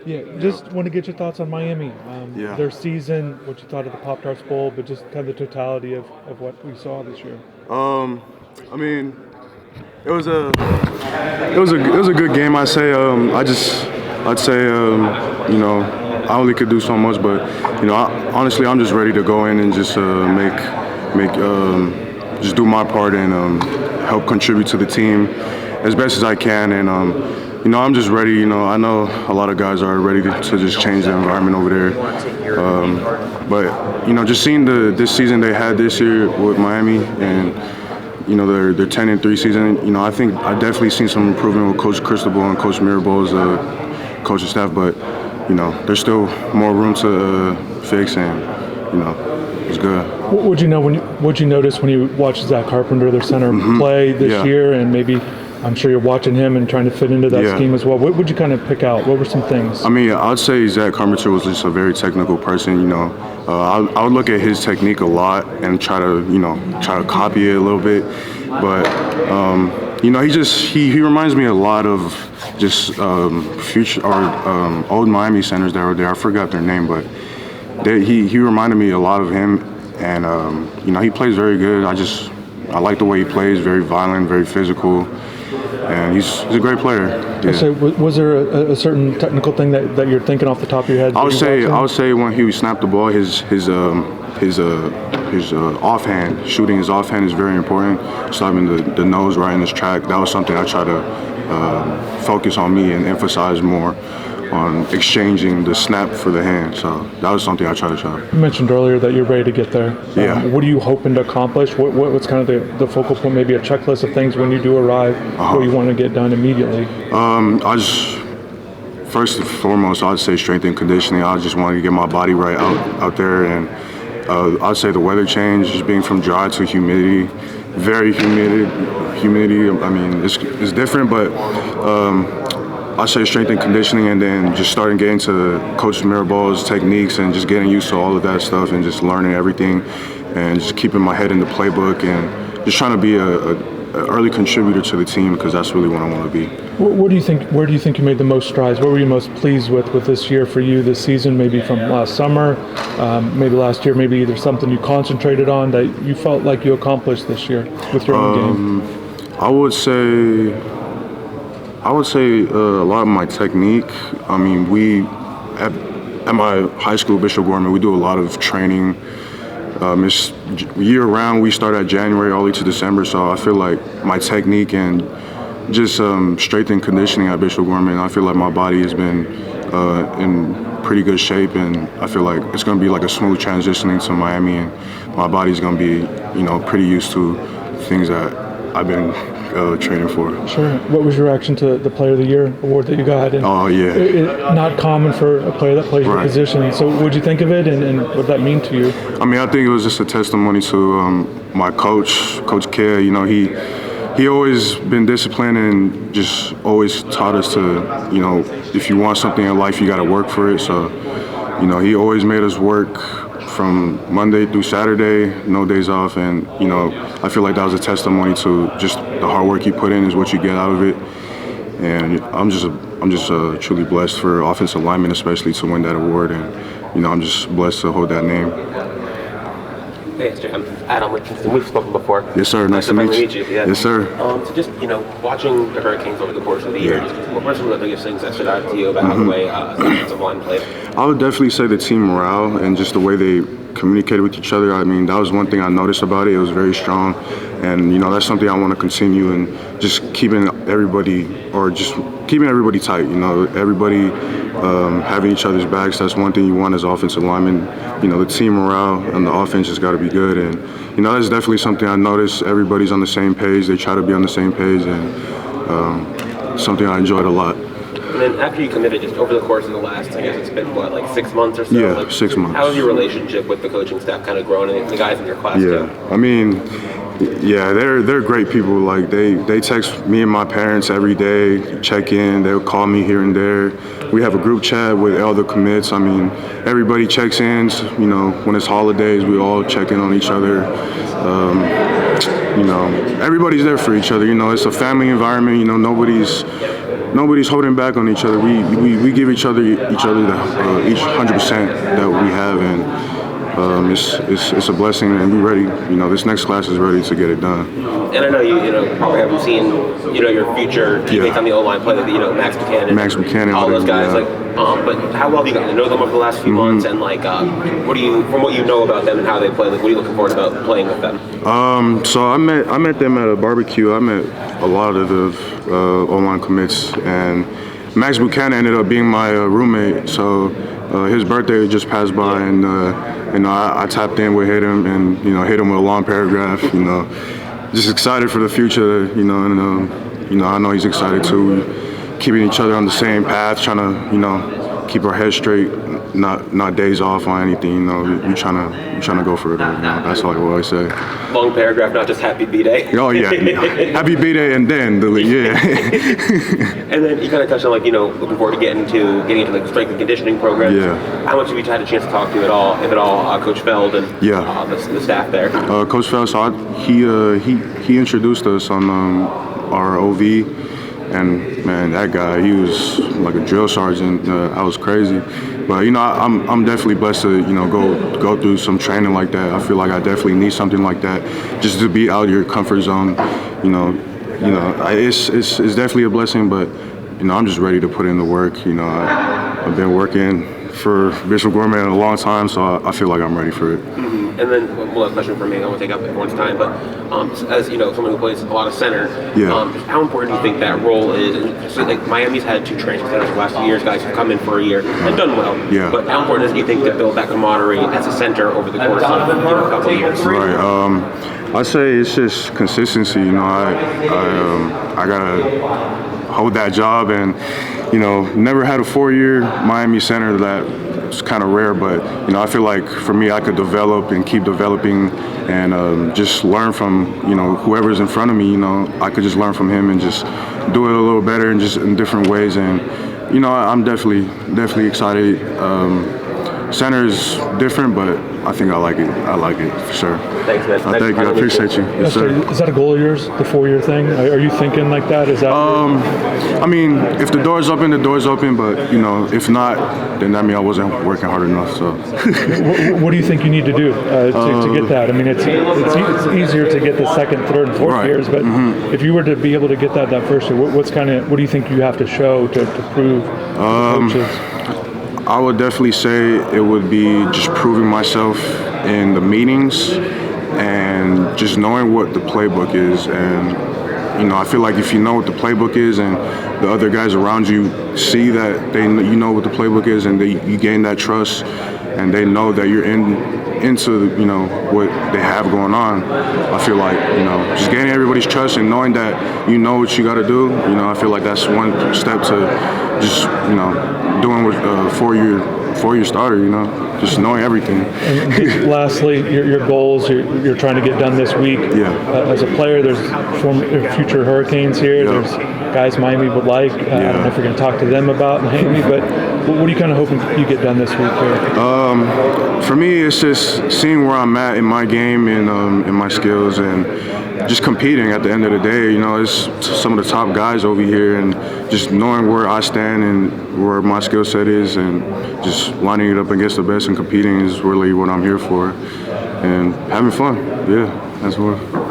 Yeah, just want to get your thoughts on Miami. Yeah. Their season, what you thought of the Pop-Tarts Bowl, but just kind of the totality of what we saw this year. I mean, it was a good game. I'd say I only could do so much, but honestly, I'm just ready to go in and just just do my part and help contribute to the team as best as I can. And I'm just ready. I know a lot of guys are ready to just change the environment over there. But just seeing this season they had this year with Miami and their 10-3 season. I think I definitely seen some improvement with Coach Cristobal and Coach Mirabeau's coaching staff, but there's still more room to fix, and it's good. What'd you notice when you watched Zach Carpenter, their center, play this year, and maybe I'm sure you're watching him and trying to fit into that scheme as well. What would you kind of pick out? What were some things? I mean, I'd say Zach Carpenter was just a very technical person. I would look at his technique a lot and try to copy it a little bit. But he reminds me a lot of just future or old Miami centers that were there. I forgot their name, but he reminded me a lot of him. And he plays very good. I like the way he plays. Very violent, very physical. And he's a great player. Yeah. So was there a certain technical thing that you're thinking off the top of your head? I would say when he snapped the ball, his offhand, shooting his offhand is very important. Stopping the nose right in his track. That was something I try to focus on me and emphasize more on exchanging the snap for the hand. So that was something I tried to show. You mentioned earlier that you're ready to get there. Yeah. What are you hoping to accomplish? What's kind of the focal point, maybe a checklist of things when you do arrive, what you want to get done immediately? First and foremost, I'd say strength and conditioning. I just wanted to get my body right out there. And I'd say the weather change, just being from dry to humidity, very humidity. I mean, it's different, but I say strength and conditioning, and then just starting getting to Coach Mirabeau's techniques and just getting used to all of that stuff and just learning everything and just keeping my head in the playbook and just trying to be an early contributor to the team, because that's really what I want to be. Where do you think you made the most strides? What were you most pleased with this year for you this season, maybe from last summer, maybe last year, maybe either something you concentrated on that you felt like you accomplished this year with your own game? I would say a lot of my technique. I mean, at my high school, Bishop Gorman, we do a lot of training. It's year-round. We start at January all the way to December, so I feel like my technique and just strength and conditioning at Bishop Gorman, I feel like my body has been in pretty good shape, and I feel like it's going to be like a smooth transitioning to Miami, and my body's going to be, pretty used to things that I've been training for. Sure. What was your reaction to the Player of the Year award that you got? And not common for a player that plays your position. So what did you think of it, and what did that mean to you? I mean, I think it was just a testimony to my coach, Coach K. He always been disciplined and just always taught us to, if you want something in life, you got to work for it. So, he always made us work from Monday through Saturday, no days off, and I feel like that was a testimony to just the hard work you put in is what you get out of it. And I'm just truly blessed for offensive linemen, especially, to win that award, and I'm just blessed to hold that name. Hey, SJ, I'm Adam Richardson. We've spoken before. Yes, sir. Nice to meet you. Yeah. Yes, sir. So just, watching the Hurricanes over the course of the year, what were some of the biggest things that stood out to you about how the way the offensive line played? I would definitely say the team morale and just the way they communicated with each other. I mean, that was one thing I noticed about it. It was very strong. And, that's something I want to continue, and just keeping everybody tight, everybody having each other's backs. That's one thing you want as offensive linemen. The team morale and the offense has got to be good. And, that's definitely something I noticed. Everybody's on the same page. They try to be on the same page, and something I enjoyed a lot. And then after you committed, just over the course of the last, I guess it's been, 6 months or so? Yeah, 6 months. How has your relationship with the coaching staff kind of grown, and the guys in your class too? I mean, they're great people. Like, they text me and my parents every day, check in. They'll call me here and there. We have a group chat with all the commits. I mean, everybody checks in. When it's holidays, we all check in on each other. Everybody's there for each other. It's a family environment. nobody's holding back on each other. We give each other each 100% that we have, and it's a blessing, and we're ready. This next class is ready to get it done. And I know you probably haven't seen your future teammates on the O-line play, like Max Buchanan, all those guys. But how well have you gotten to know them over the last few months, and from what you know about them and how they play, what are you looking forward about playing with them? So I met them at a barbecue. I met a lot of the O-line commits, and Max Buchanan ended up being my roommate. So his birthday just passed by, and I tapped in with him, and hit him with a long paragraph. Just excited for the future. And I know he's excited too. Keeping each other on the same path, trying to keep our heads straight, not days off on anything. We trying to go for it. That's all I always say. Long paragraph, not just happy B-Day. Oh yeah, happy B-Day, and then yeah. And then you kind of touched on looking forward to getting into the strength and conditioning program. Yeah. How much have you had a chance to talk to at all, if at all, Coach Feld and the staff there? Coach Feld, so he introduced us on our OV. And man, that guy, he was like a drill sergeant. I was crazy, but I'm definitely blessed to go through some training like that. I feel like I definitely need something like that, just to be out of your comfort zone. It's definitely a blessing, but I'm just ready to put in the work. I've been working for Bishop Gorman in a long time, so I feel like I'm ready for it. Mm-hmm. And then one last question for me. I won't take up everyone's time, but as someone who plays a lot of center, how important do you think that role is? And so, Miami's had 2 transfer centers the last few years, guys who've come in for a year and done well. Yeah. But how important is it, do you think, to build that camaraderie as a center over the course of a couple of years? Right. I say it's just consistency. I gotta hold that job, and never had a 4-year Miami center. That's kind of rare, but I feel like for me, I could develop and keep developing, and just learn from whoever's in front of me. I could just learn from him and just do it a little better and just in different ways. And I'm definitely excited. Center is different, but I think I like it. I like it for sure. Thanks, man. Thank you. I appreciate you. Yes, sir. Is that a goal of yours, the 4-year thing? Are you thinking like that? Is that? I mean, if the door's open, the door's open. But if not, then that means I wasn't working hard enough. So. What do you think you need to do to get that? I mean, it's easier to get the 2nd, 3rd, and 4th years, but if you were to be able to get that first year, what do you think you have to show to prove coaches? I would definitely say it would be just proving myself in the meetings and just knowing what the playbook is. And I feel like if you know what the playbook is and the other guys around you see that you know what the playbook is, and you gain that trust, and they know that you're into what they have going on. I feel like just gaining everybody's trust and knowing that you know what you got to do. I feel like that's one step to just doing with a 4-year starter. Just knowing everything. And lastly, your goals you're trying to get done this week. Yeah. As a player, there's future Hurricanes here. Yeah. There's guys Miami would like. I don't know if you're going to talk to them about Miami, but what are you kind of hoping you get done this week here? For me, it's just seeing where I'm at in my game and in my skills, and just competing at the end of the day. It's some of the top guys over here, and just knowing where I stand and where my skill set is, and just lining it up against the best and competing is really what I'm here for, and having fun. Yeah, that's what.